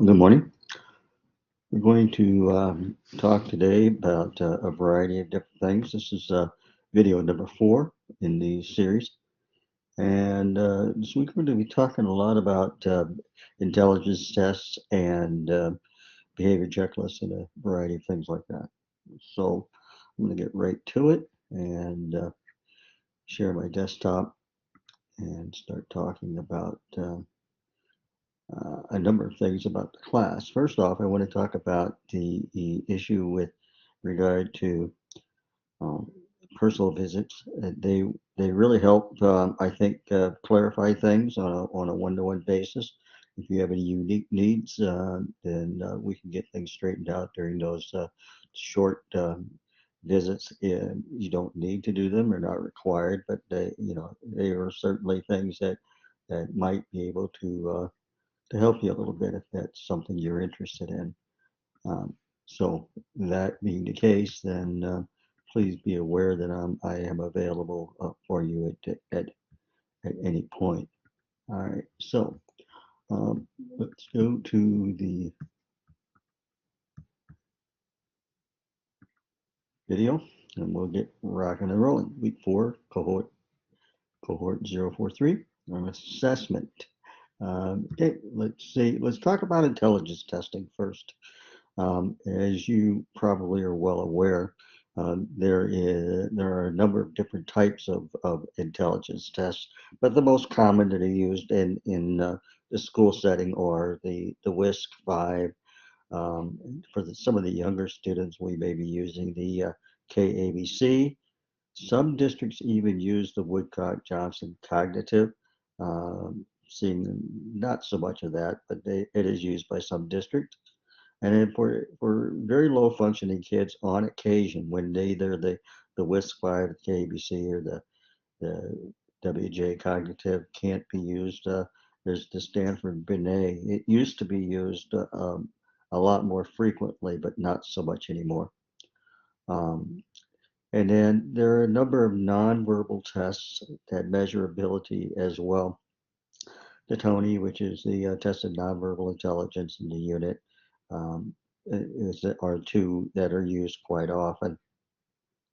Good morning. We're going to talk today about a variety of different things. This is video number 4 in the series. And this week we're going to be talking a lot about intelligence tests and behavior checklists and a variety of things like that. So I'm going to get right to it and share my desktop and start talking about a number of things about the class. First off, I want to talk about the issue with regard to um, personal visits. They really help, I think, clarify things on a one-to-one basis. If you have any unique needs, then we can get things straightened out during those short visits. You don't need to do them; they're not required, but they are certainly things that might be able to help you a little bit if that's something you're interested in. Um, so that being the case, then please be aware that I am available for you at any point. All right, so um, let's go to the video and we'll get rocking and rolling. Week 4, cohort 043, on assessment. Okay, let's talk about intelligence testing first. As you probably are well aware, there are a number of different types of intelligence tests, but the most common that are used in the school setting are the WISC-5. For some of the younger students, we may be using the KABC. Some districts even use the Woodcock-Johnson cognitive. Seeing not so much of that, but it is used by some districts. And then for very low functioning kids, on occasion, when either the WISC-5, the KBC, or the WJ cognitive can't be used, there's the Stanford Binet. It used to be used a lot more frequently, but not so much anymore. Um, and then there are a number of nonverbal tests that measure ability as well. The TONI, which is the test of nonverbal intelligence in the unit, um, are two that are used quite often.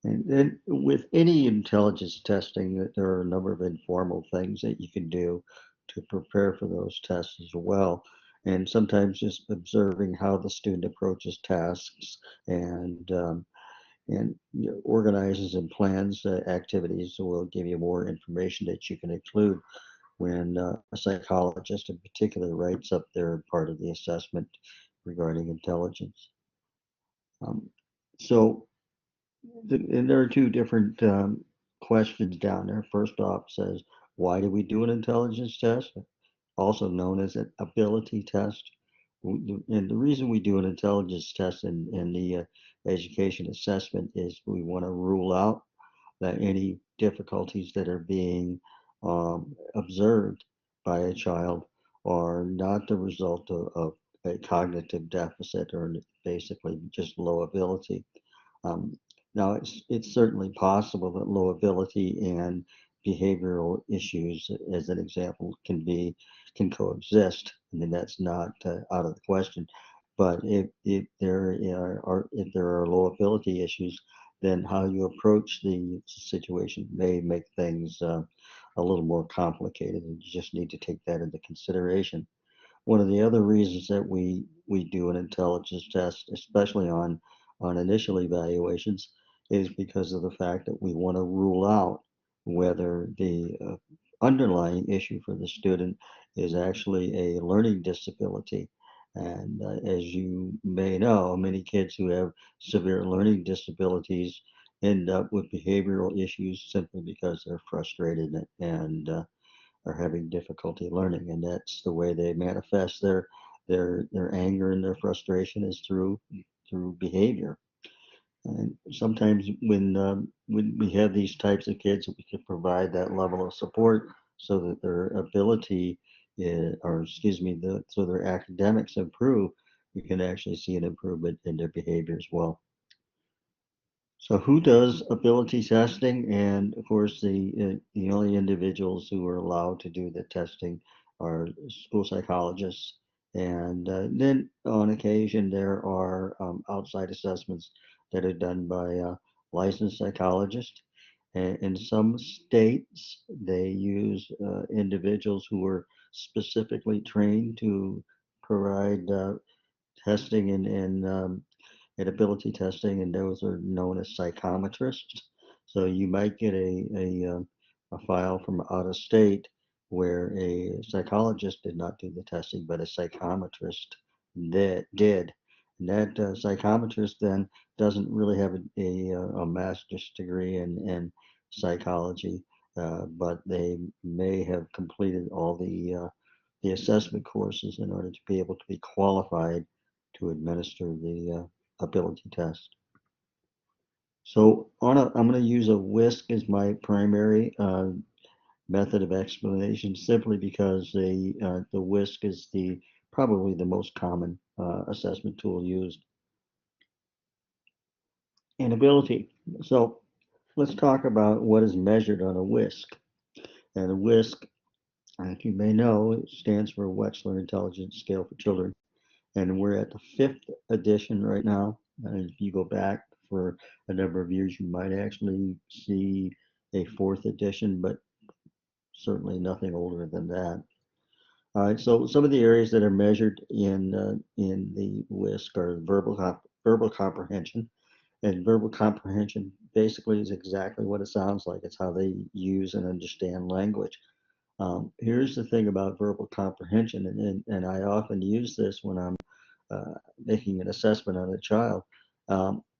And then with any intelligence testing, there are a number of informal things that you can do to prepare for those tests as well. And sometimes just observing how the student approaches tasks and organizes and plans activities will give you more information that you can include when a psychologist in particular writes up their part of the assessment regarding intelligence. Um, so, and there are two different questions down there. First off says, why do we do an intelligence test? Also known as an ability test. And the reason we do an intelligence test in the education assessment is we want to rule out that any difficulties that are being observed by a child are not the result of a cognitive deficit or basically just low ability. Um, Now, it's certainly possible that low ability and behavioral issues, as an example, can coexist. I mean, that's not out of the question. But if there are low ability issues, then how you approach the situation may make things a little more complicated, and you just need to take that into consideration. One of the other reasons that we do an intelligence test, especially on initial evaluations, is because of the fact that we want to rule out whether the underlying issue for the student is actually a learning disability. And as you may know, many kids who have severe learning disabilities end up with behavioral issues simply because they're frustrated and are having difficulty learning, and that's the way they manifest their anger and their frustration is through behavior. And sometimes when we have these types of kids, we can provide that level of support so that their ability or excuse me, so their academics improve. You can actually see an improvement in their behavior as well. So who does ability testing? And of course, the only individuals who are allowed to do the testing are school psychologists And then on occasion, there are outside assessments that are done by licensed psychologists. And in some states, they use individuals who are specifically trained to provide testing and ability testing, and those are known as psychometrists. So you might get a file from out of state where a psychologist did not do the testing, but a psychometrist that did. And that psychometrist then doesn't really have a master's degree in psychology, but they may have completed all the assessment courses in order to be able to be qualified to administer the ability test. So I'm going to use a WISC as my primary method of explanation, simply because the WISC is probably the most common assessment tool used in ability. So let's talk about what is measured on a WISC. And a WISC, as you may know, it stands for Wechsler Intelligence Scale for Children. And we're at the 5th edition right now. And if you go back for a number of years, you might actually see a 4th edition, but certainly nothing older than that. All right, so some of the areas that are measured in the WISC are verbal comprehension, and verbal comprehension basically is exactly what it sounds like. It's how they use and understand language. Here's the thing about verbal comprehension, and I often use this when I'm making an assessment on a child.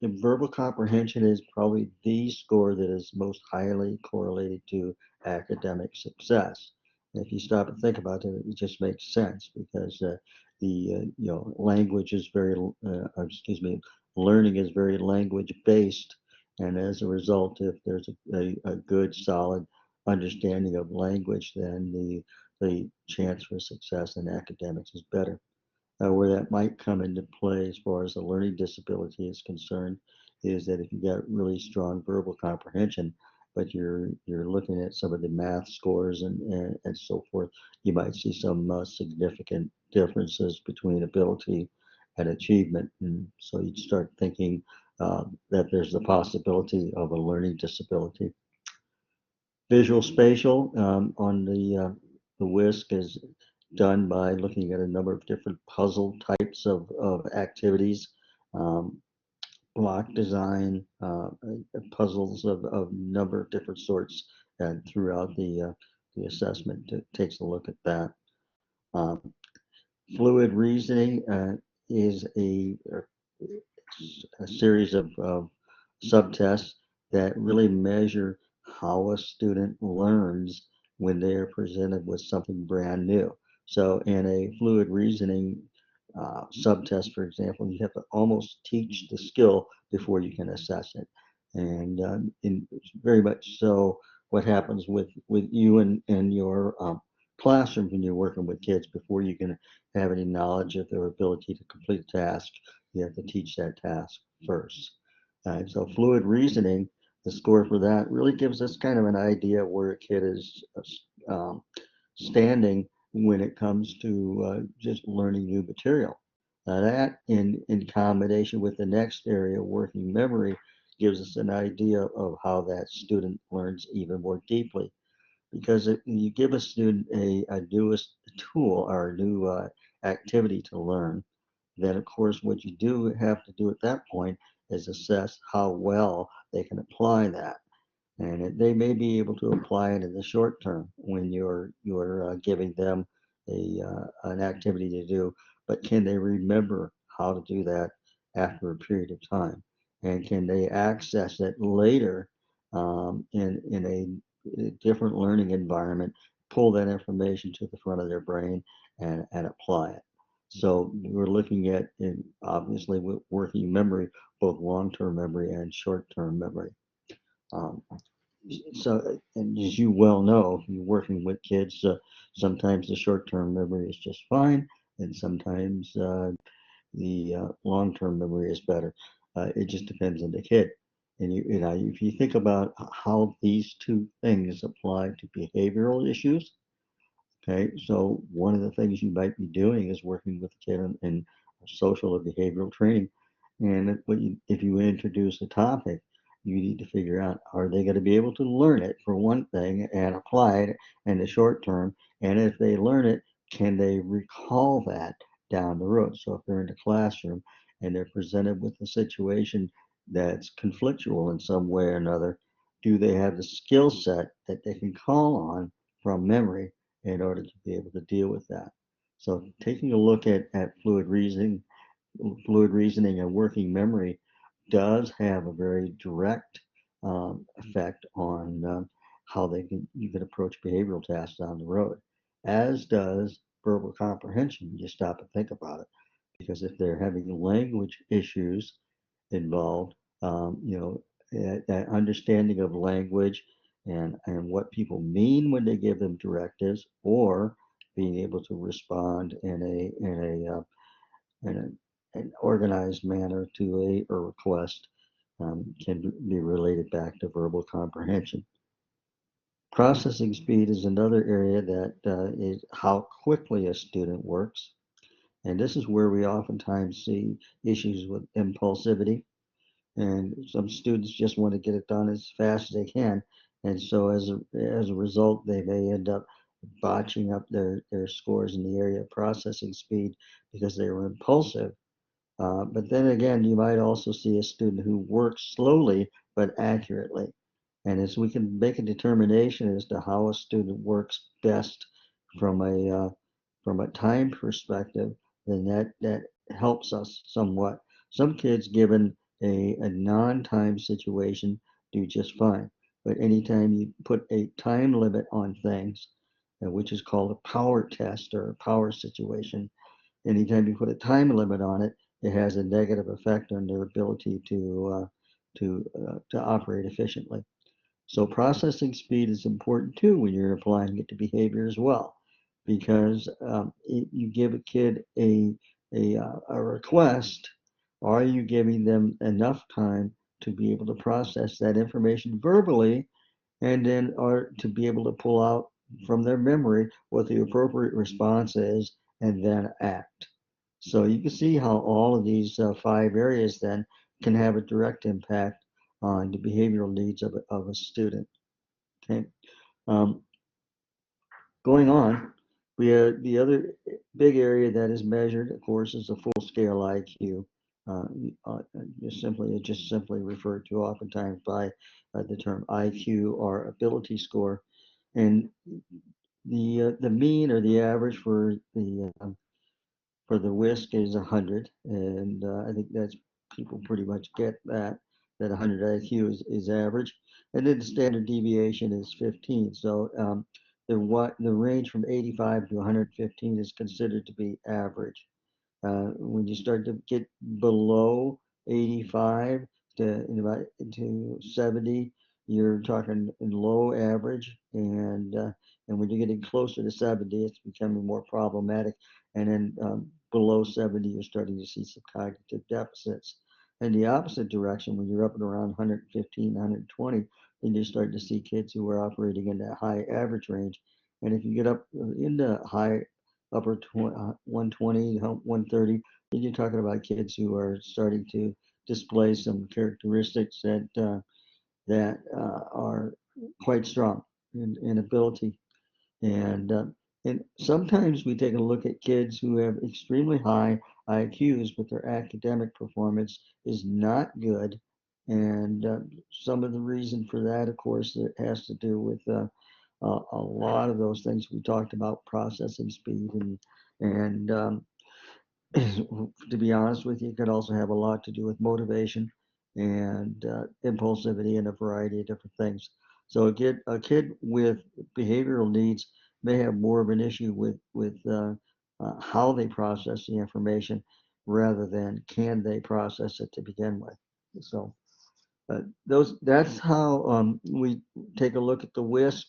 Verbal comprehension is probably the score that is most highly correlated to academic success. And if you stop and think about it, it just makes sense, because language is excuse me, learning is very language based, and as a result, if there's a good solid understanding of language, then the chance for success in academics is better. Where that might come into play as far as a learning disability is concerned is that if you got really strong verbal comprehension, but you're looking at some of the math scores and so forth, you might see some significant differences between ability and achievement. And so you'd start thinking that there's the possibility of a learning disability. Visual spatial on the WISC is done by looking at a number of different puzzle types of activities, um, block design, puzzles of number of different sorts, and throughout the assessment it takes a look at that. Um, Fluid reasoning is a series of subtests that really measure how a student learns when they are presented with something brand new. So in a fluid reasoning subtest, for example, you have to almost teach the skill before you can assess it. And very much so what happens with you and your classroom when you're working with kids. Before you can have any knowledge of their ability to complete a task, you have to teach that task first. So fluid reasoning, the score for that really gives us kind of an idea of where a kid is standing when it comes to just learning new material. That in combination with the next area, working memory, gives us an idea of how that student learns even more deeply. Because if you give a student a newest tool or a new activity to learn, then of course what you do have to do at that point is assess how well they can apply that. And they may be able to apply it in the short term when you're giving them an activity to do, but can they remember how to do that after a period of time? And can they access it later in a different learning environment, pull that information to the front of their brain and apply it? So we're looking at, obviously, with working memory, both long-term memory and short-term memory. Um, so, and as you well know, you're working with kids, sometimes the short-term memory is just fine, and sometimes the long-term memory is better. It just depends on the kid. And if you think about how these two things apply to behavioral issues, Okay, so one of the things you might be doing is working with a kid in social or behavioral training. And if you introduce a topic, you need to figure out, are they going to be able to learn it for one thing and apply it in the short term? And if they learn it, can they recall that down the road? So if they're in the classroom and they're presented with a situation that's conflictual in some way or another, do they have the skill set that they can call on from memory in order to be able to deal with that? So taking a look at fluid reasoning and working memory does have a very direct effect on how you can approach behavioral tasks down the road, as does verbal comprehension. You stop and think about it, because if they're having language issues involved, you know, that understanding of language and what people mean when they give them directives, or being able to respond in an organized manner to a request, can be related back to verbal comprehension. Processing speed is another area that is how quickly a student works. And this is where we oftentimes see issues with impulsivity. And some students just want to get it done as fast as they can. And so as a result, they may end up botching up their scores in the area of processing speed because they were impulsive. But then again, you might also see a student who works slowly but accurately. And as we can make a determination as to how a student works best from a time perspective, then that helps us somewhat. Some kids, given a non-time situation, do just fine. But anytime you put a time limit on things, which is called a power test or a power situation, anytime you put a time limit on it, it has a negative effect on their ability to operate efficiently. So processing speed is important too when you're applying it to behavior as well, because you give a kid a request. Are you giving them enough time to be able to process that information verbally, and then are to be able to pull out from their memory what the appropriate response is and then act? So you can see how all of these five areas then can have a direct impact on the behavioral needs of a student. Okay. Um, Going on, the other big area that is measured, of course, is the full scale IQ. Uh, uh, just simply referred to oftentimes by the term IQ or ability score, and the mean or the average for the WISC is 100, and I think that's people pretty much get that 100 IQ is average, and then the standard deviation is 15. So the range from 85 to 115 is considered to be average. When you start to get below 85 to 70, you're talking in low average, and when you're getting closer to 70, it's becoming more problematic. And then below 70, you're starting to see some cognitive deficits. In the opposite direction, when you're up at around 115, 120, then you're starting to see kids who are operating in that high average range. And if you get up into high upper 120, 130, then you're talking about kids who are starting to display some characteristics that are quite strong in ability. And and sometimes we take a look at kids who have extremely high IQs, but their academic performance is not good. And some of the reason for that, of course, it has to do with a lot of those things we talked about, processing speed and to be honest with you, it could also have a lot to do with motivation and impulsivity and a variety of different things. So a kid with behavioral needs may have more of an issue with how they process the information rather than can they process it to begin with. So that's how we take a look at the WISC.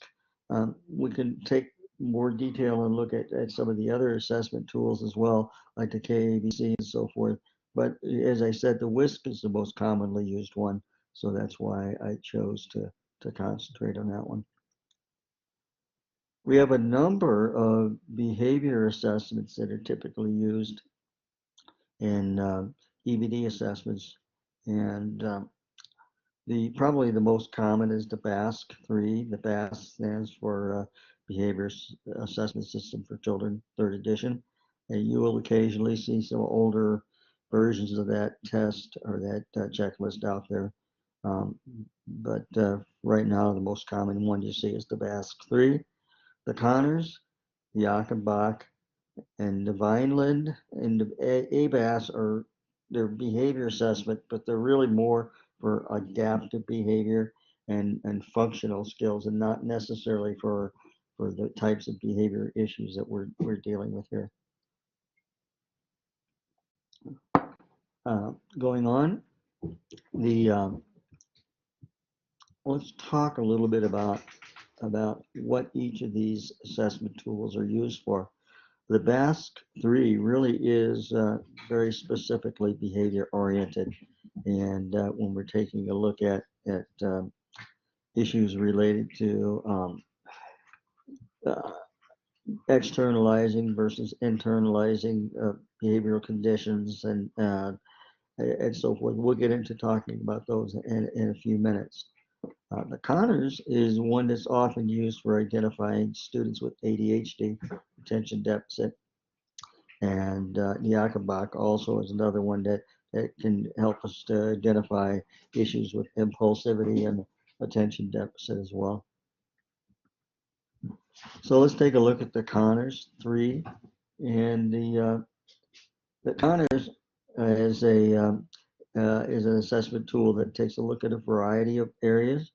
We can take more detail and look at some of the other assessment tools as well, like the KABC and so forth. But as I said, the WISC is the most commonly used one, so that's why I chose to concentrate on that one. We have a number of behavior assessments that are typically used in EBD assessments, and probably the most common is the BASC-3. The BASC stands for Behavior Assessment System for Children, 3rd edition. And you will occasionally see some older versions of that test or that checklist out there. But right now, the most common one you see is the BASC-3. The Conners, the Achenbach, and the Vineland and the ABAS are their behavior assessment, but they're really more for adaptive behavior and functional skills, and not necessarily for the types of behavior issues that we're dealing with here. Going on, let's talk a little bit about what each of these assessment tools are used for. The BASC-3 really is very specifically behavior oriented, and when we're taking a look at issues related to externalizing versus internalizing behavioral conditions and so forth, we'll get into talking about those in a few minutes. The Conners is one that's often used for identifying students with ADHD, attention deficit, and the Achenbach also is another one that can help us to identify issues with impulsivity and attention deficit as well. So let's take a look at the Conners 3, and the Conners is is an assessment tool that takes a look at a variety of areas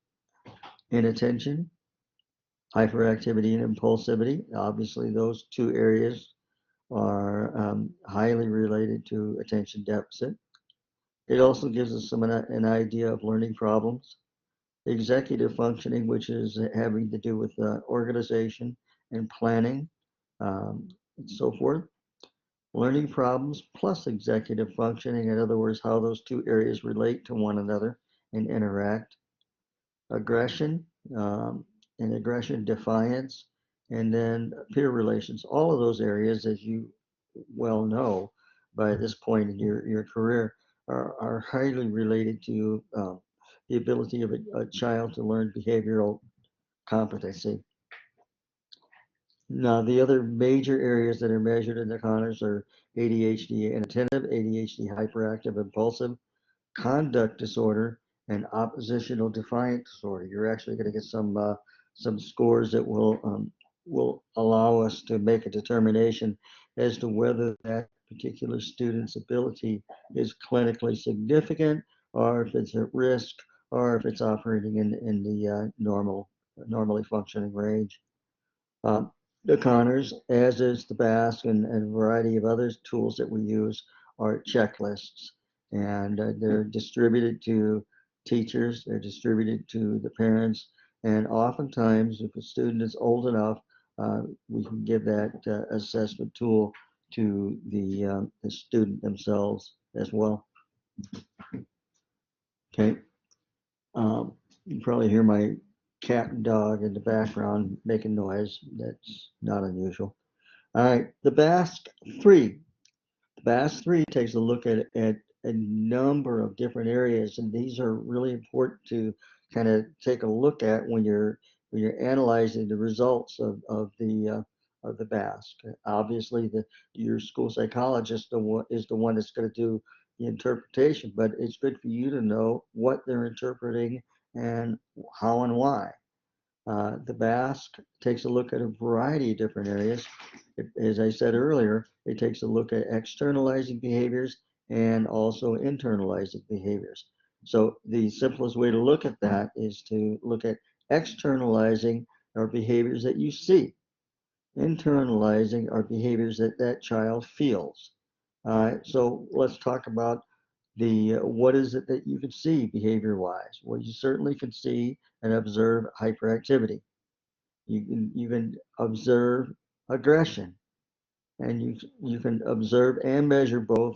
in attention, hyperactivity, and impulsivity. Obviously, those two areas are highly related to attention deficit. It also gives us an idea of learning problems. Executive functioning, which is having to do with organization and planning, and so forth. Learning problems plus executive functioning, in other words, how those two areas relate to one another and interact. Aggression, and aggression, defiance, and then peer relations. All of those areas, as you well know by this point in your career, are highly related to the ability of a child to learn behavioral competency. Now, the other major areas that are measured in the Conners are ADHD inattentive, ADHD hyperactive impulsive, conduct disorder, and oppositional defiant disorder. You're actually going to get some scores that will allow us to make a determination as to whether that particular student's ability is clinically significant, or if it's at risk, or if it's operating in the normally functioning range. The Conners, as is the BASC and a variety of other tools that we use, are checklists, and they're distributed to teachers, they're distributed to the parents, and oftentimes, if a student is old enough, we can give that assessment tool to the student themselves as well. Okay, you probably hear my cat and dog in the background making noise. That's not unusual. All right, the BASC-3. The BASC-3 takes a look at a number of different areas, and these are really important to kind of take a look at when you're analyzing the results of the BASC. Obviously, your school psychologist is the one that's going to do the interpretation, but it's good for you to know what they're interpreting and how and why. The BASC takes a look at a variety of different areas. As I said earlier, it takes a look at externalizing behaviors and also internalizing behaviors. So the simplest way to look at that is to look at externalizing our behaviors that you see. Internalizing are behaviors that that child feels. So let's talk about what is it that you can see behavior wise. Well, you certainly can see and observe hyperactivity. You can observe aggression, and you can observe and measure both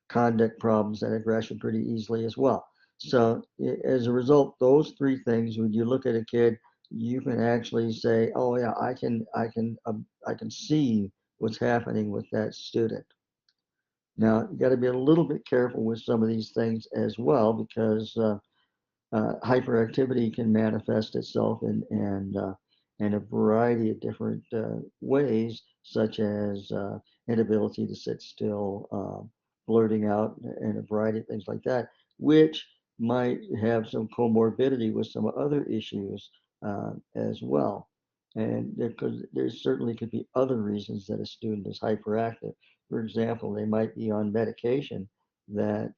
conduct problems and aggression pretty easily as well. So as a result, those three things, when you look at a kid, you can actually say, oh yeah, I can see what's happening with that student. Now, you got to be a little bit careful with some of these things as well, because hyperactivity can manifest itself in a variety of different ways, such as inability to sit still, blurting out, and a variety of things like that, which might have some comorbidity with some other issues as well. And there certainly could be other reasons that a student is hyperactive. For example, they might be on medication that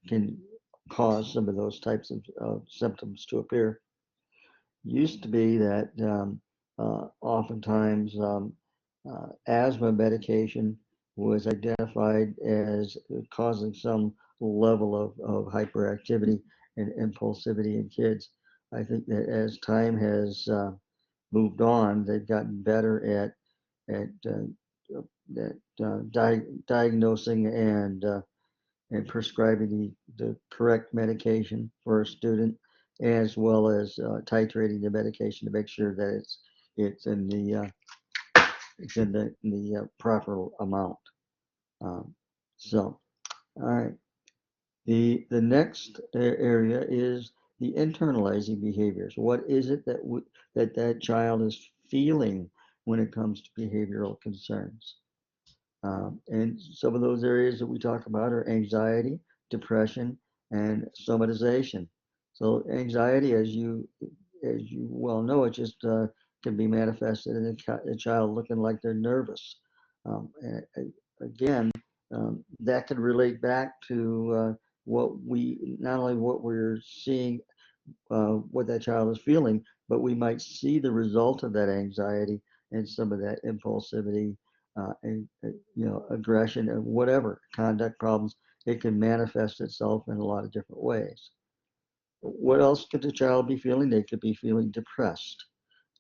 can cause some of those types of symptoms to appear. Used to be that oftentimes asthma medication was identified as causing some level of hyperactivity and impulsivity in kids. I think that as time has moved on, they've gotten better at diagnosing and prescribing the correct medication for a student, as well as titrating the medication to make sure that it's in the proper amount. Um, so, all right. The next area is the internalizing behaviors. What is it that child is feeling when it comes to behavioral concerns? And some of those areas that we talk about are anxiety, depression, and somatization. So anxiety, as you well know, it just can be manifested in a child looking like they're nervous. Again, that can relate back to what we not only what we're seeing, what that child is feeling, but we might see the result of that anxiety and some of that impulsivity, and aggression and whatever conduct problems. It can manifest itself in a lot of different ways. What else could the child be feeling? They could be feeling depressed,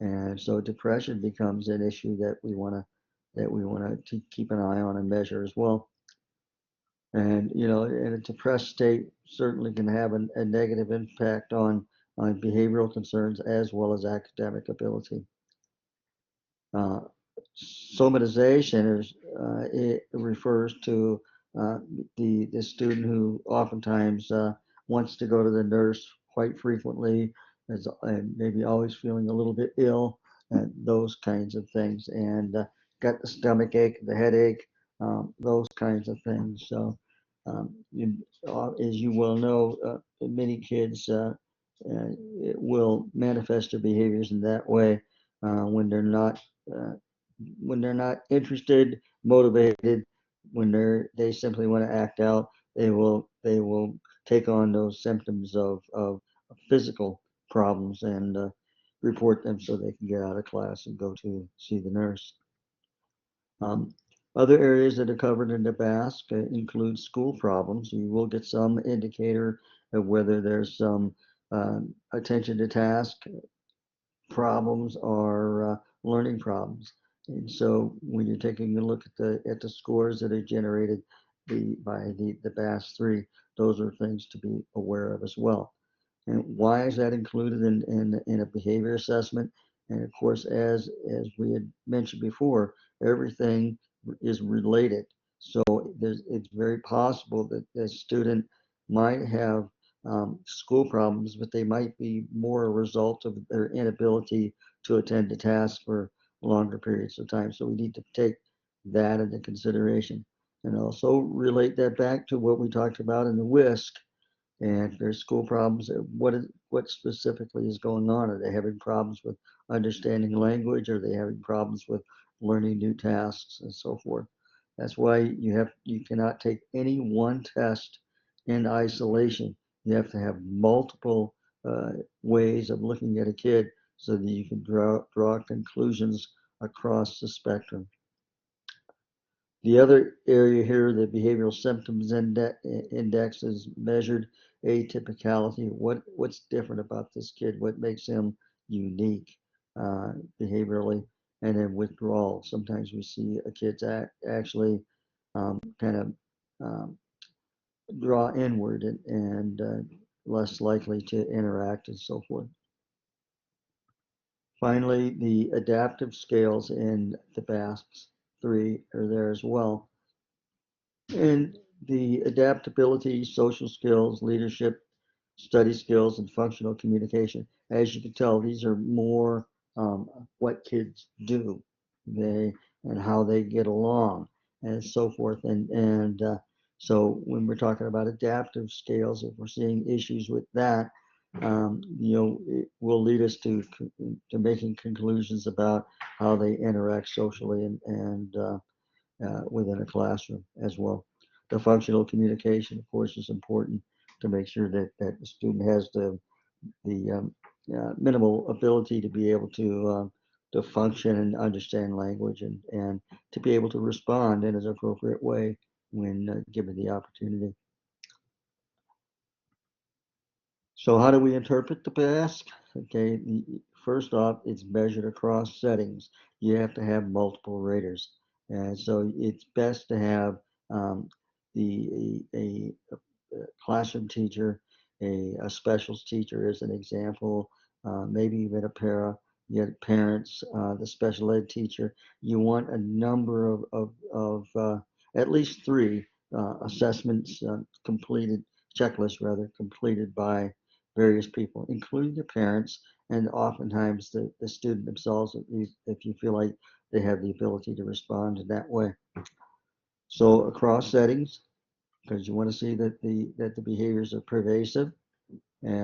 and so depression becomes an issue that we want to keep an eye on and measure as well. And in a depressed state certainly can have a negative impact on behavioral concerns as well as academic ability. Uh, Somatization it refers to uh, the student who oftentimes wants to go to the nurse quite frequently, and maybe always feeling a little bit ill, and those kinds of things, and got the stomach ache, the headache, those kinds of things. So, as you well know, many kids it will manifest their behaviors in that way when they're not. Uh, when they're not interested, motivated, when they simply want to act out, they will take on those symptoms of physical problems and report them so they can get out of class and go to see the nurse. Um, Other areas that are covered in the BASC include school problems. You will get some indicator of whether there's some attention to task problems or learning problems. And so when you're taking a look at the scores that are generated by the BAS3, those are things to be aware of as well. And why is that included in a behavior assessment? And of course, as we had mentioned before, everything is related. So it's very possible that the student might have school problems, but they might be more a result of their inability to attend to tasks for longer periods of time. So we need to take that into consideration and also relate that back to what we talked about in the WISC. And if there's school problems, what specifically is going on? Are they having problems with understanding language? Are they having problems with learning new tasks and so forth? That's why you cannot take any one test in isolation. You have to have multiple ways of looking at a kid so that you can draw conclusions across the spectrum. The other area here, the behavioral symptoms index is measured atypicality. What's different about this kid? What makes him unique behaviorally? And then withdrawal. Sometimes we see a kid's actually kind of um, draw inward and less likely to interact and so forth. Finally, the adaptive scales in the BASCs 3 are there as well. And the adaptability, social skills, leadership, study skills, and functional communication. As you can tell, these are more what kids do, they and how they get along, and so forth. And so when we're talking about adaptive scales, if we're seeing issues with that, it will lead us to making conclusions about how they interact socially and within a classroom as well. The functional communication, of course, is important to make sure that the student has the minimal ability to be able to function and understand language and to be able to respond in an appropriate way when given the opportunity. So how do we interpret the BASC? Okay, first off, it's measured across settings. You have to have multiple raters. And so it's best to have um, a classroom teacher, a specials teacher as an example, maybe even a para, you have parents, the special ed teacher. You want a number of at least three assessments completed, checklists rather, completed by various people, including the parents and oftentimes the student themselves, if you feel like they have the ability to respond in that way. So across settings, because you want to see that the behaviors are pervasive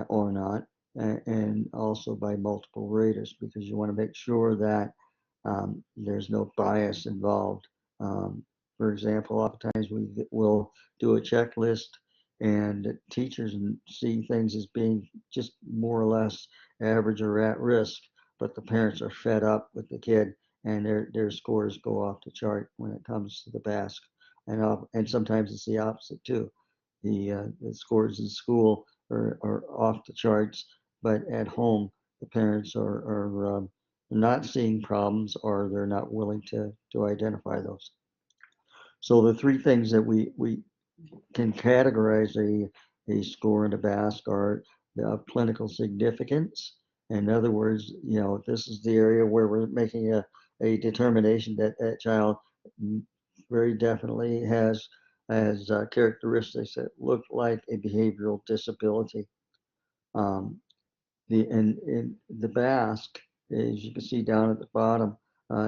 or not, and also by multiple raters because you want to make sure that there's no bias involved. For example, oftentimes we will do a checklist and teachers see things as being just more or less average or at risk, but the parents are fed up with the kid and their scores go off the chart when it comes to the BASC. And sometimes it's the opposite too. The scores in school are off the charts, but at home the parents are not seeing problems or they're not willing to identify those. So the three things that we can categorize a score in a BASC are of clinical significance. In other words, this is the area where we're making a determination that that child very definitely has characteristics that look like a behavioral disability. Um, in the BASC, as you can see down at the bottom,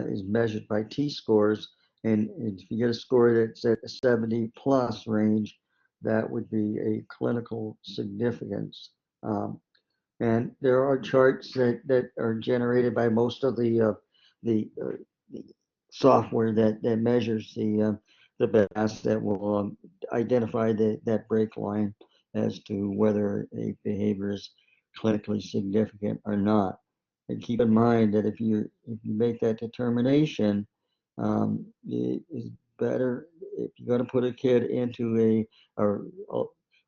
is measured by T-scores, and if you get a score that's at the 70 plus range, that would be a clinical significance. And there are charts that are generated by most of the software that measures the BAS that will identify that break line as to whether a behavior is clinically significant or not. And keep in mind that if you make that determination, it is better if you're going to put a kid into or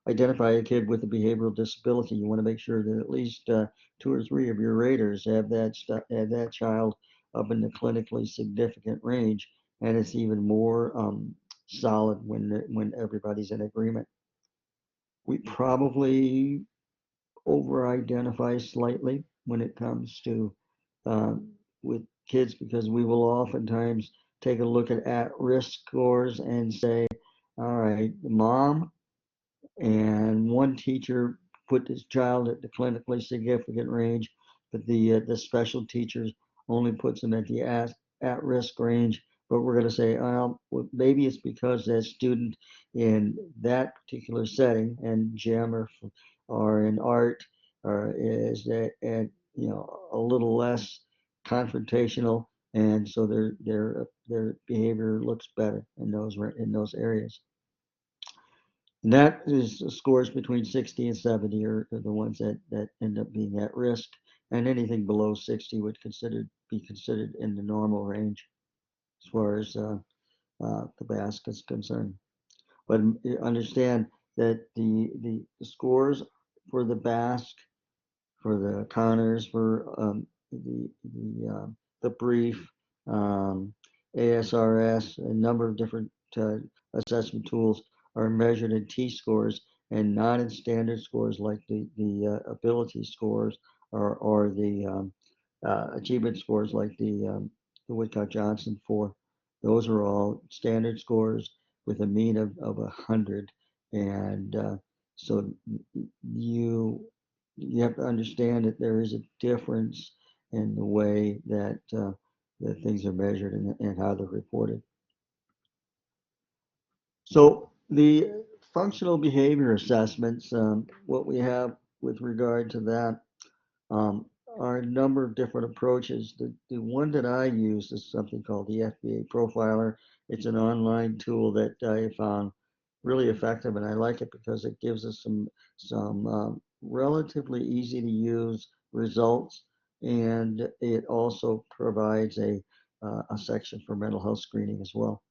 identify a kid with a behavioral disability. You want to make sure that at least two or three of your raters have that child up in the clinically significant range, and it's even more solid when everybody's in agreement. We probably over-identify slightly when it comes to with kids because we will oftentimes take a look at-risk scores and say, all right, mom and one teacher put this child at the clinically significant range, but the special teachers only puts them at the at-risk range. But we're going to say, well, maybe it's because that student in that particular setting, and gym or in art, or is that at a little less confrontational, and so their behavior looks better in those areas. And that is scores between 60 and 70 are the ones that end up being at risk, and anything below 60 would be considered in the normal range as far as the BASC is concerned. But understand that the scores for the BASC, for the Conners, for the brief, ASRS, a number of different assessment tools are measured in T-scores and not in standard scores like the ability scores or the achievement scores like the Woodcock-Johnson 4. Those are all standard scores with a mean of 100. And so you have to understand that there is a difference in the way that that things are measured and how they're reported. So the functional behavior assessments, what we have with regard to that um, are a number of different approaches. The one that I use is something called the FBA Profiler. It's an online tool that I found really effective, and I like it because it gives us some relatively easy to use results, and it also provides a section for mental health screening as well.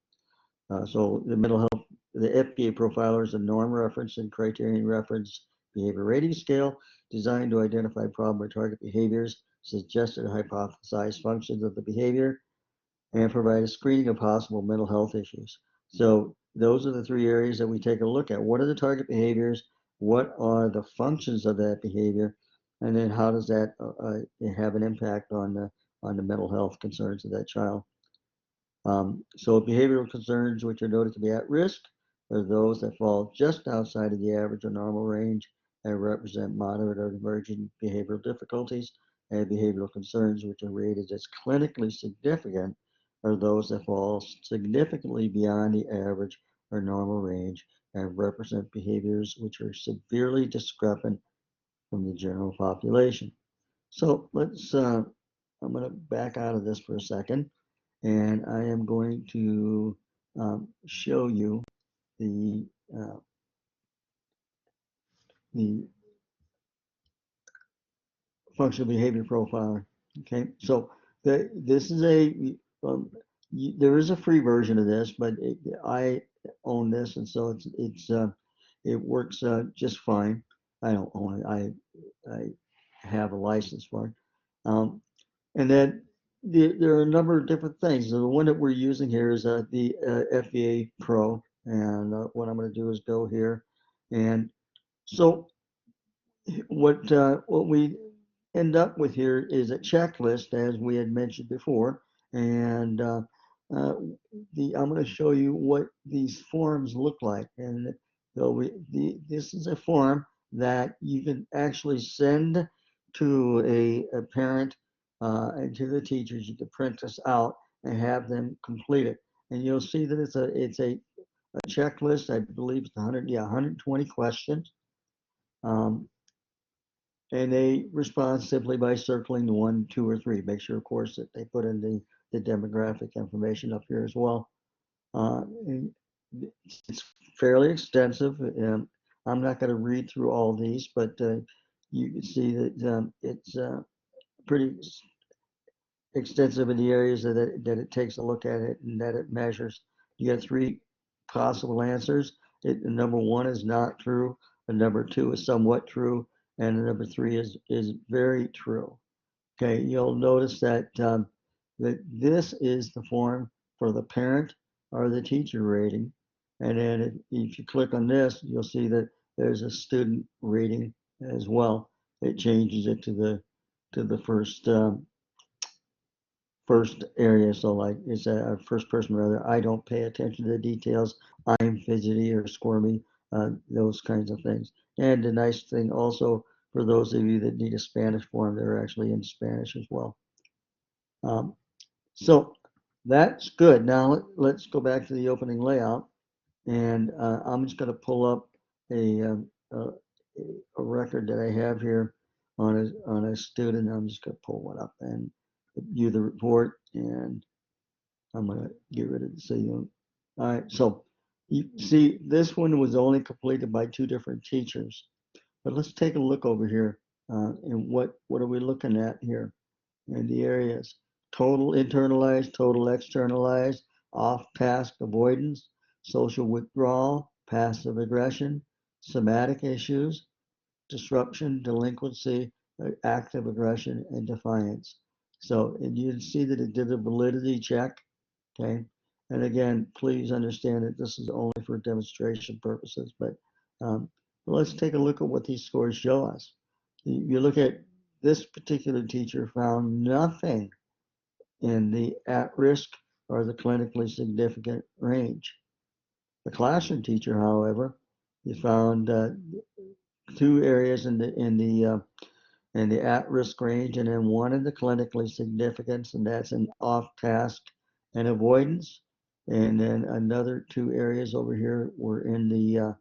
So the FBA Profiler is a norm reference and criterion reference behavior rating scale designed to identify problem or target behaviors, suggested hypothesized functions of the behavior, and provide a screening of possible mental health issues. So those are the three areas that we take a look at. What are the target behaviors? What are the functions of that behavior? And then how does that have an impact on the mental health concerns of that child? So behavioral concerns which are noted to be at risk are those that fall just outside of the average or normal range and represent moderate or emerging behavioral difficulties, and behavioral concerns which are rated as clinically significant are those that fall significantly beyond the average or normal range and represent behaviors which are severely discrepant from the general population. So I'm going to back out of this for a second, and I am going to show you the uh, the functional behavior profiler. Okay, so this is there is a free version of this, but I own this, and so it works just fine. I don't own it. I have a license for it. And then there are a number of different things. So the one that we're using here is the FBA Pro. And what I'm going to do is go here. And so what we end up with here is a checklist, as we had mentioned before. And uh, I'm going to show you what these forms look like. And so this is a form that you can actually send to a parent and to the teachers. You can print this out and have them complete it. And you'll see that it's a checklist. I believe it's 120 questions. Um, and they respond simply by circling the 1, 2, or 3. Make sure, of course, that they put in the demographic information up here as well. And it's fairly extensive. I'm not going to read through all these, but you can see that it's pretty extensive in the areas that it takes a look at it and that it measures. You got 3 possible answers. Number 1 is not true, and number 2 is somewhat true, and number 3 is very true. Okay, you'll notice that that this is the form for the parent or the teacher rating, and then if you click on this, you'll see that there's a student rating as well. It changes it to the first area. So like it's a first person rather. I don't pay attention to the details. I'm fidgety or squirmy, those kinds of things. And the nice thing also for those of you that need a Spanish form, they're actually in Spanish as well. So that's good. Now let's go back to the opening layout, and I'm just going to pull up a record that I have here on a student. I'm just going to pull one up and view the report, and I'm going to get rid of the signal. All right, so you see this one was only completed by 2 different teachers, but let's take a look over here. And what are we looking at here in the areas? Total internalized, total externalized, off-task avoidance, social withdrawal, passive aggression, somatic issues, disruption, delinquency, active aggression, and defiance. So, and you can see that it did a validity check, okay? And again, please understand that this is only for demonstration purposes, but let's take a look at what these scores show us. You look at this particular teacher found nothing in the at-risk or the clinically significant range. The classroom teacher, however, he found 2 areas in the at-risk range, and then one in the clinically significant, and that's in off-task and avoidance. And then another 2 areas over here were in the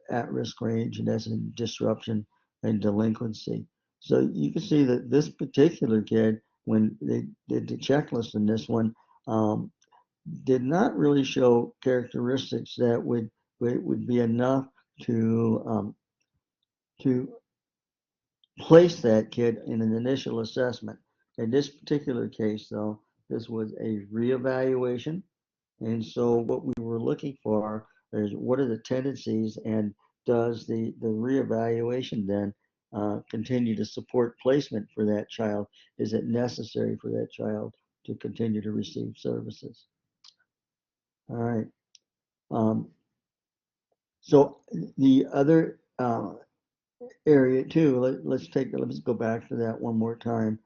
at-risk range, and that's in disruption and delinquency. So you can see that this particular kid, when they did the checklist in this one, did not really show characteristics that would be enough to place that kid in an initial assessment. In this particular case, though, this was a reevaluation. And so what we were looking for is what are the tendencies, and does the reevaluation then continue to support placement for that child? Is it necessary for that child to continue to receive services? All right. So the other area too, let's go back to that one more time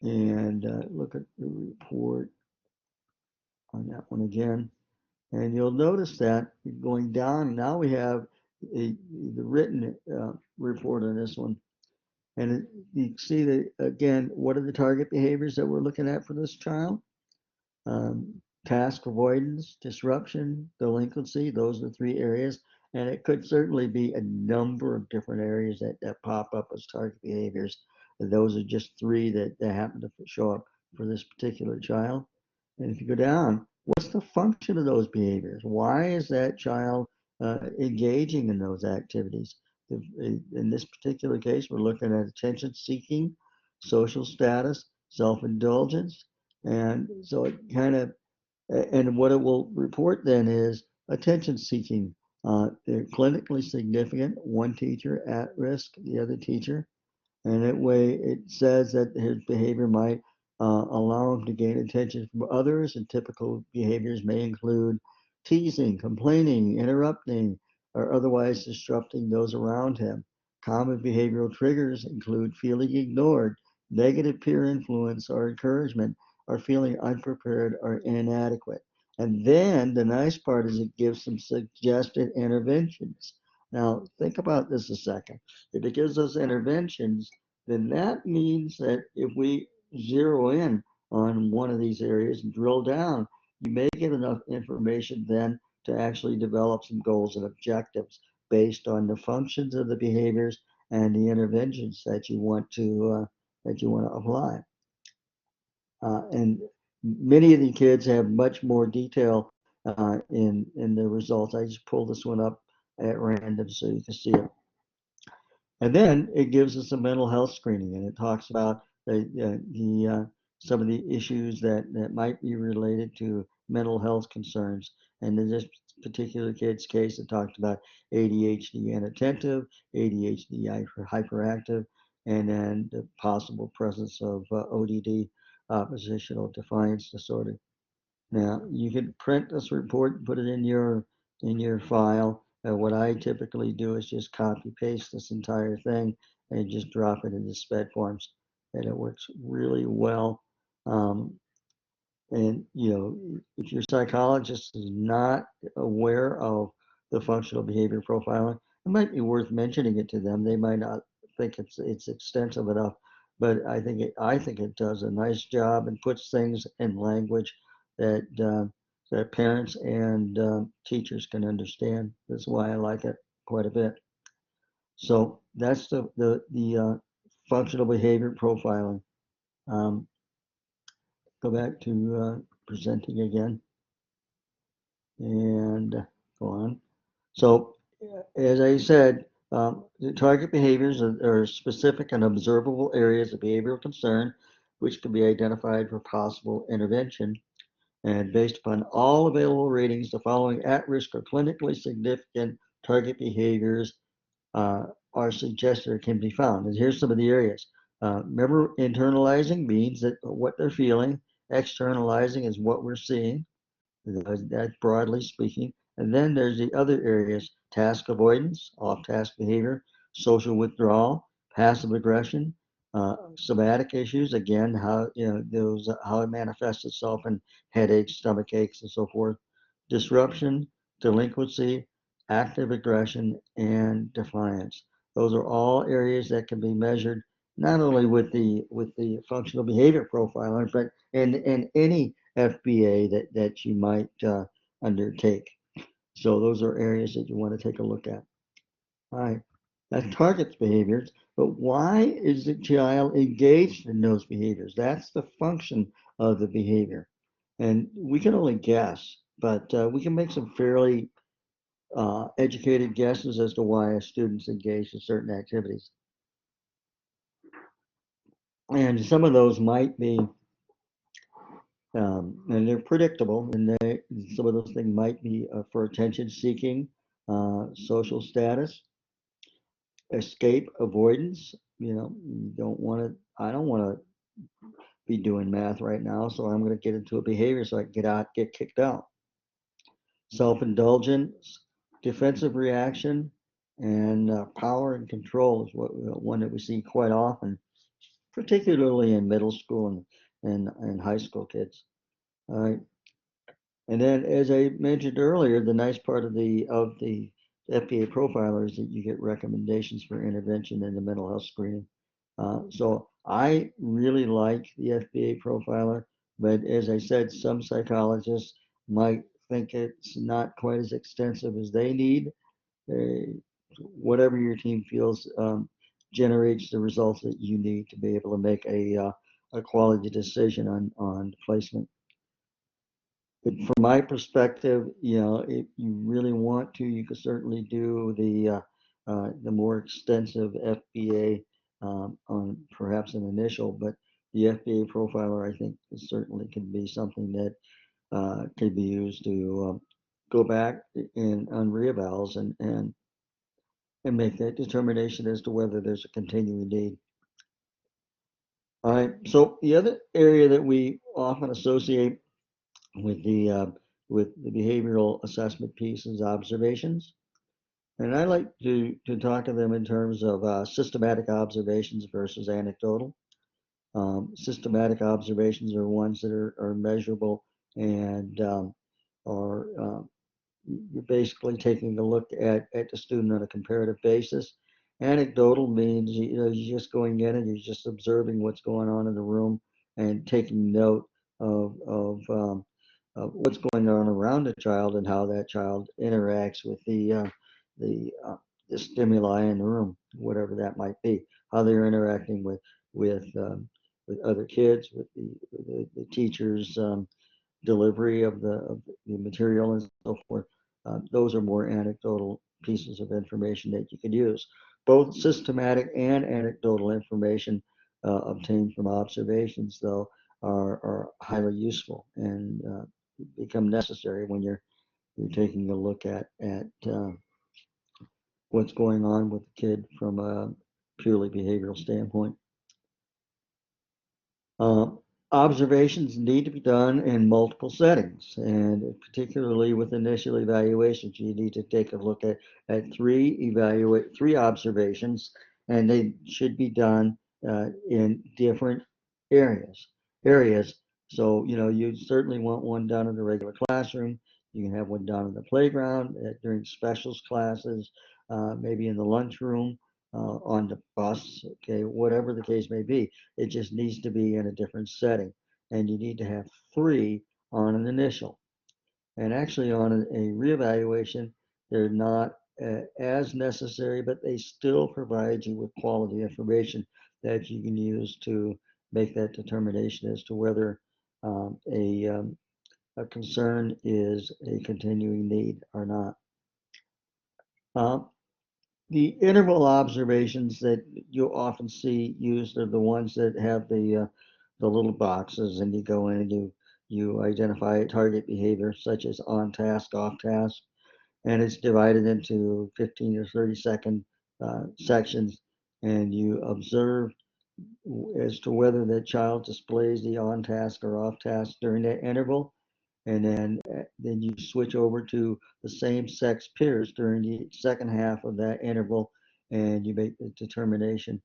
and look at the report on that one again. And you'll notice that going down, now we have the written report on this one. And you can see that, again, what are the target behaviors that we're looking at for this child? Task avoidance, disruption, delinquency, those are 3 areas. And it could certainly be a number of different areas that pop up as target behaviors. Those are just 3 that happen to show up for this particular child. And if you go down, what's the function of those behaviors? Why is that child engaging in those activities? In this particular case, we're looking at attention seeking, social status, self-indulgence. And so it kind of, and what it will report then is attention seeking. They're clinically significant, one teacher at risk, the other teacher. And that way it says that his behavior might allow him to gain attention from others, and typical behaviors may include teasing, complaining, interrupting, or otherwise disrupting those around him. Common behavioral triggers include feeling ignored, negative peer influence or encouragement, or feeling unprepared or inadequate. And then the nice part is it gives some suggested interventions. Now, think about this a second. If it gives us interventions, then that means that if we zero in on one of these areas and drill down, you may get enough information then to actually develop some goals and objectives based on the functions of the behaviors and the interventions that you want to apply. And many of the kids have much more detail in the results. I just pulled this one up at random so you can see it. And then it gives us a mental health screening, and it talks about some of the issues that might be related to mental health concerns. And in this particular kid's case, it talked about ADHD inattentive, ADHD hyperactive, and then the possible presence of ODD, oppositional defiance disorder. Now, you can print this report and put it in your file. What I typically do is just copy paste this entire thing and just drop it into SPED forms, and it works really well. And if your psychologist is not aware of the functional behavior profiling, it might be worth mentioning it to them. They might not think it's extensive enough, but I think it does a nice job and puts things in language that parents and teachers can understand. That's why I like it quite a bit. So that's the functional behavior profiling. Go back to presenting again and go on. So as I said, the target behaviors are specific and observable areas of behavioral concern, which can be identified for possible intervention. And based upon all available ratings, the following at-risk or clinically significant target behaviors are suggested or can be found. And here's some of the areas. Remember, internalizing means that what they're feeling. Externalizing is what we're seeing. That's broadly speaking. And then there's the other areas: task avoidance, off-task behavior, social withdrawal, passive aggression, somatic issues, again, how, those, how it manifests itself in headaches, stomach aches, and so forth, disruption, delinquency, active aggression, and defiance. Those are all areas that can be measured not only with the functional behavior profiler, but in any FBA that you might undertake. So those are areas that you want to take a look at. All right, that targets behaviors, but why is the child engaged in those behaviors? That's the function of the behavior. And we can only guess, but we can make some fairly educated guesses as to why a student's engaged in certain activities. And some of those might be, and they're predictable, and some of those things might be for attention seeking, social status, escape avoidance. You don't want to, I don't want to be doing math right now, so I'm going to get into a behavior so I can get kicked out. Self-indulgence, defensive reaction, and power and control is one that we see quite often, particularly in middle school and high school kids. All right. And then, as I mentioned earlier, the nice part of the FBA profiler is that you get recommendations for intervention in the mental health screening. So I really like the FBA profiler, but as I said, some psychologists might think it's not quite as extensive as they need. Whatever your team feels generates the results that you need to be able to make a quality decision on placement. But from my perspective, if you really want to, you could certainly do the more extensive FBA on perhaps an initial, but the FBA profiler, I think, certainly can be something that can be used to go back on reevals and make that determination as to whether there's a continuing need. All right. So the other area that we often associate with the behavioral assessment piece is observations, and I like to talk to them in terms of systematic observations versus anecdotal. Systematic observations are ones that are measurable and are you're basically taking a look at the student on a comparative basis. Anecdotal means you're just going in and you're just observing what's going on in the room and taking note of what's going on around the child and how that child interacts with the the stimuli in the room, whatever that might be, how they're interacting with other kids, with the teachers. Delivery of the material and so forth. Those are more anecdotal pieces of information that you can use. Both systematic and anecdotal information obtained from observations, though, are highly useful and become necessary when you're taking a look at what's going on with the kid from a purely behavioral standpoint. Uh, Observations need to be done in multiple settings, and particularly with initial evaluations, you need to take a look at three observations, and they should be done in different areas. Areas. So you certainly want one done in the regular classroom. You can have one done in the playground during specials classes, maybe in the lunchroom, on the bus. Okay, whatever the case may be. It just needs to be in a different setting. And you need to have three on an initial. And actually, on a reevaluation, they're not as necessary, but they still provide you with quality information that you can use to make that determination as to whether a concern is a continuing need or not. The interval observations that you often see used are the ones that have the little boxes, and you go in and you identify a target behavior such as on task, off task, and it's divided into 15 or 30-second sections, and you observe as to whether the child displays the on task or off task during that interval, and then you switch over to the same sex peers during the second half of that interval, and you make the determination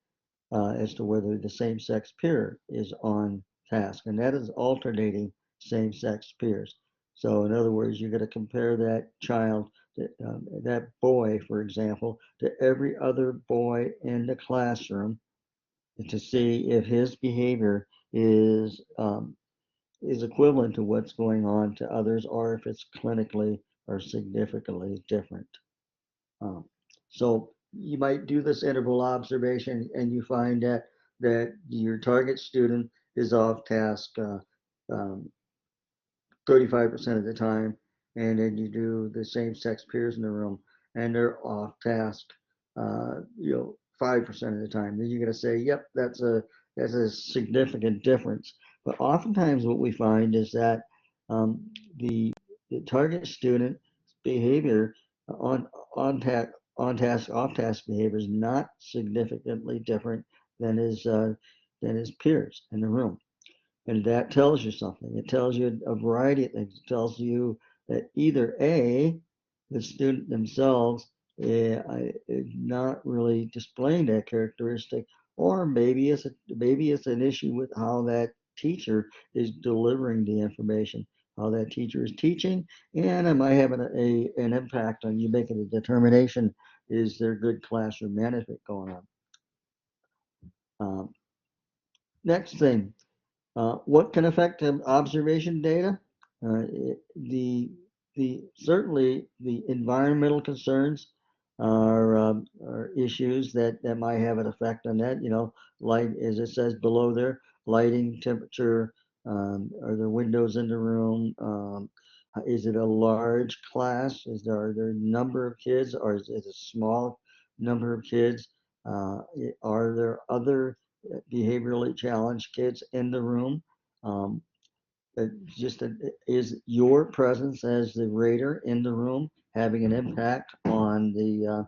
as to whether the same-sex peer is on task, and that is alternating same-sex peers. So in other words, you're going to compare that child, that boy, for example, to every other boy in the classroom to see if his behavior is equivalent to what's going on to others, or if it's clinically or significantly different. So you might do this interval observation and you find that your target student is off task 35% of the time, and then you do the same sex peers in the room and they're off task 5% of the time. Then you're going to say, yep, that's a significant difference. But oftentimes what we find is that um, the, the target student behavior on on task on task off task behavior is not significantly different than his peers in the room. And that tells you something. It tells you a variety of things. It tells you that either A, the student themselves is not really displaying that characteristic, or maybe it's an issue with how that teacher is delivering the information, how that teacher is teaching, and it might have an impact on you making a determination: is there good classroom management going on? Next thing, what can affect observation data? Uh, the certainly the environmental concerns are issues that might have an effect on that. Light, as it says below there, lighting, temperature, are there windows in the room? Is it a large class? Are there a number of kids, or is it a small number of kids? Are there other behaviorally challenged kids in the room? Um, just is your presence as the rater in the room having an impact on the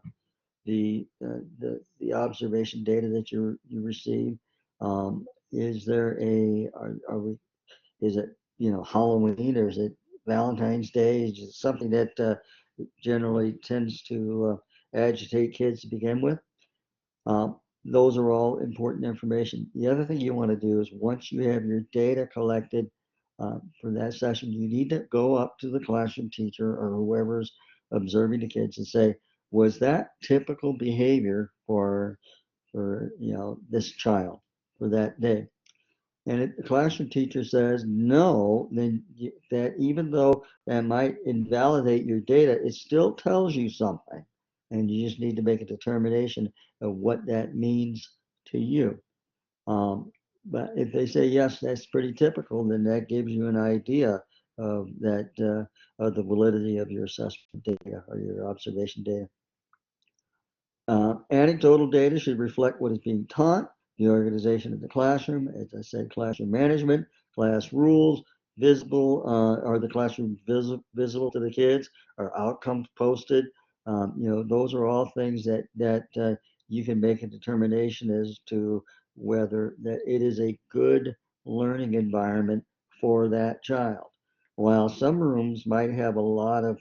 observation data that you receive? Is there are we is it Halloween, or is it Valentine's Day? Is it something that generally tends to agitate kids to begin with? Those are all important information. The other thing you want to do is, once you have your data collected for that session, you need to go up to the classroom teacher or whoever's observing the kids and say, was that typical behavior for this child for that day? And if the classroom teacher says no, then that, even though that might invalidate your data, it still tells you something. And you just need to make a determination of what that means to you. But if they say, yes, that's pretty typical, then that gives you an idea of of the validity of your assessment data or your observation data. Anecdotal data should reflect what is being taught, the organization of the classroom, as I said, classroom management, class rules, are the classroom visible to the kids, are outcomes posted? Those are all things that you can make a determination as to whether that it is a good learning environment for that child. While some rooms might have a lot of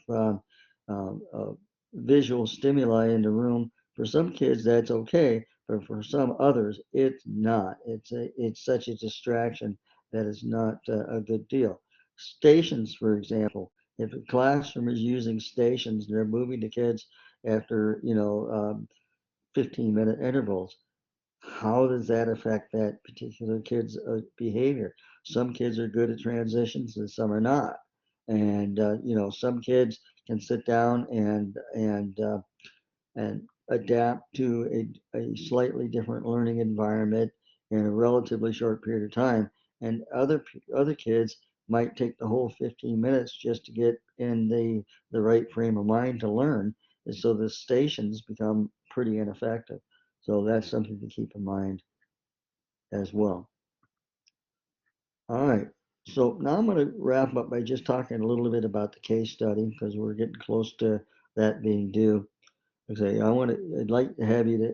visual stimuli in the room, for some kids, that's okay, but for some others, it's not. It's such a distraction that is not a good deal. Stations, for example, if a classroom is using stations, they're moving the kids after 15-minute intervals. How does that affect that particular kid's behavior? Some kids are good at transitions and some are not. And some kids can sit down and adapt to a slightly different learning environment in a relatively short period of time. And other kids might take the whole 15 minutes just to get in the right frame of mind to learn. And so the stations become pretty ineffective. So that's something to keep in mind as well. All right. So now I'm going to wrap up by just talking a little bit about the case study, because we're getting close to that being due. Okay, I'd like to have you to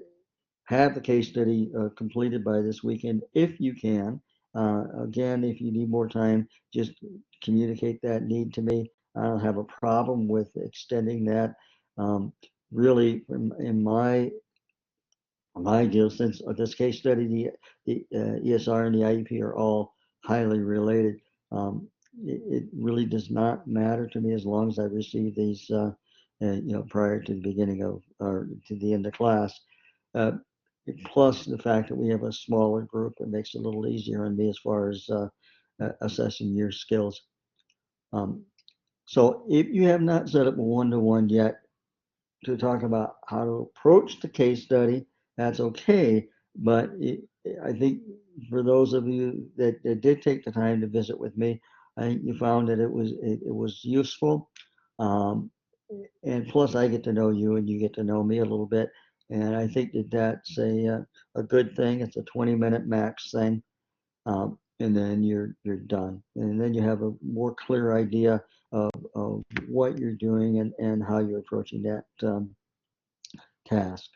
have the case study completed by this weekend if you can. Again, if you need more time, just communicate that need to me. I don't have a problem with extending that. Really, in my my deal, since this case study, the ESR and the IEP are all highly related, it really does not matter to me as long as I receive these, prior to the beginning of, or to the end of class. Uh, Plus the fact that we have a smaller group, it makes it a little easier on me as far as assessing your skills. So if you have not set up a one-to-one yet, to talk about how to approach the case study, that's okay. But I think for those of you that did take the time to visit with me, I think you found that it was useful. Um, and plus, I get to know you, and you get to know me a little bit. And I think that that's a good thing. It's a 20-minute max thing, and then you're done. And then you have a more clear idea of what you're doing and how you're approaching that task.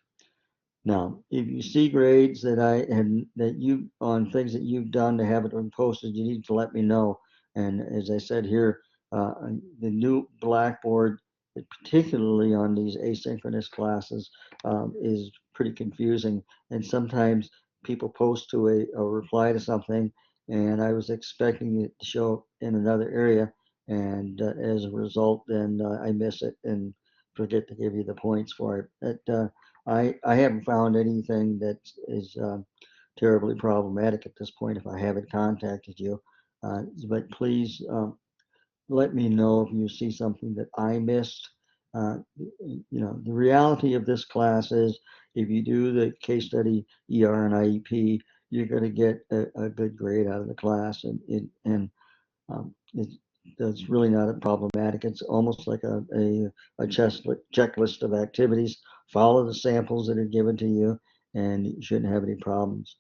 Now, if you see grades that I had that you on things that you've done to have it been posted, you need to let me know. And as I said here, the new Blackboard, particularly on these asynchronous classes, is pretty confusing. And sometimes people post to a reply to something, and I was expecting it to show up in another area, and as a result, then I miss it and forget to give you the points for it. I haven't found anything that is terribly problematic at this point if I haven't contacted you. But please let me know if you see something that I missed. The reality of this class is if you do the case study, ER, and IEP, you're going to get a good grade out of the class. It's really not problematic. It's almost like a checklist of activities. Follow the samples that are given to you, and you shouldn't have any problems.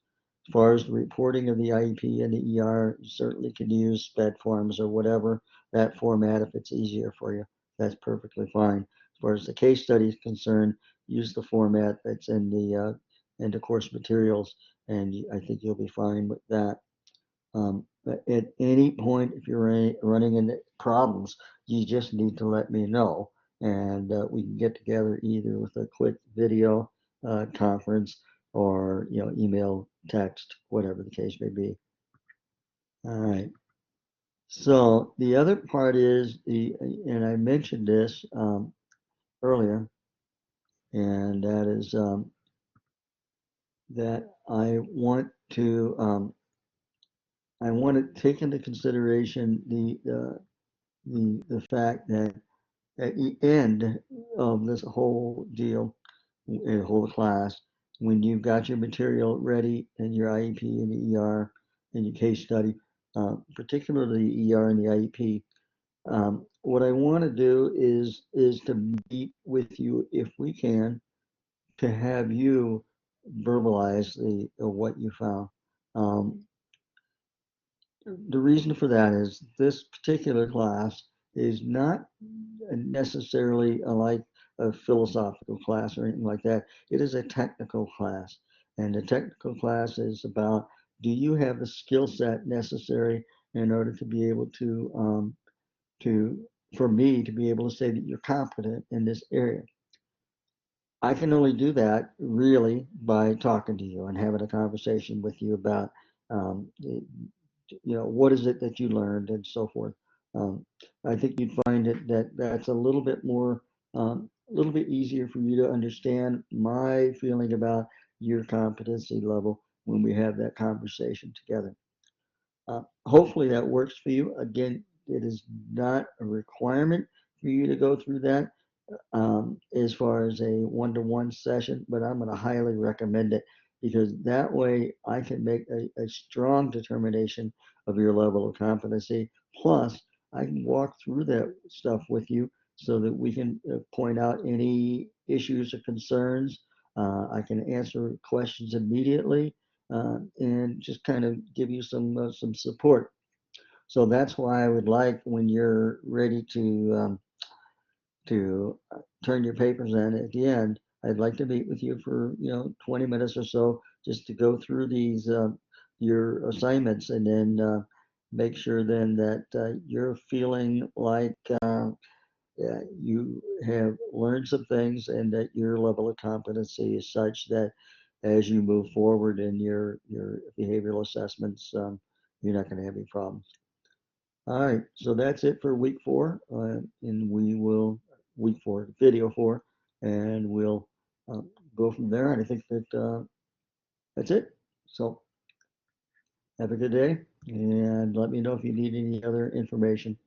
As far as the reporting of the IEP and the ER, you certainly can use SPED forms or whatever that format if it's easier for you. That's perfectly fine. As far as the case study is concerned, use the format that's in the course materials, and I think you'll be fine with that. But at any point, if you're running into problems, you just need to let me know, and we can get together either with a quick video conference or email, text, whatever the case may be. All right. So the other part is and I mentioned this earlier, and that is that I want to take into consideration the fact that at the end of this whole deal, whole class, when you've got your material ready and your IEP and the ER and your case study, particularly the ER and the IEP, what I want to do is to meet with you if we can to have you verbalize what you found. Um, the reason for that is this particular class is not necessarily like a philosophical class or anything like that. It is a technical class. And the technical class is about, do you have the skill set necessary in order to be able to for me to be able to say that you're competent in this area? I can only do that really by talking to you and having a conversation with you about um, what is it that you learned and so forth. I think you'd find that's a little bit easier for you to understand my feeling about your competency level when we have that conversation together. Hopefully that works for you. Again, it is not a requirement for you to go through that as far as a one-to-one session, but I'm going to highly recommend it because that way I can make a strong determination of your level of competency. Plus, I can walk through that stuff with you so that we can point out any issues or concerns. I can answer questions immediately and just kind of give you some support. So that's why I would like when you're ready to turn your papers in at the end, I'd like to meet with you for 20 minutes or so just to go through these your assignments and then make sure then that you're feeling like you have learned some things and that your level of competency is such that as you move forward in your behavioral assessments, you're not going to have any problems. All right, so that's it for week 4, and we will week 4, video 4, and we'll go from there. And I think that that's it. So have a good day, and let me know if you need any other information.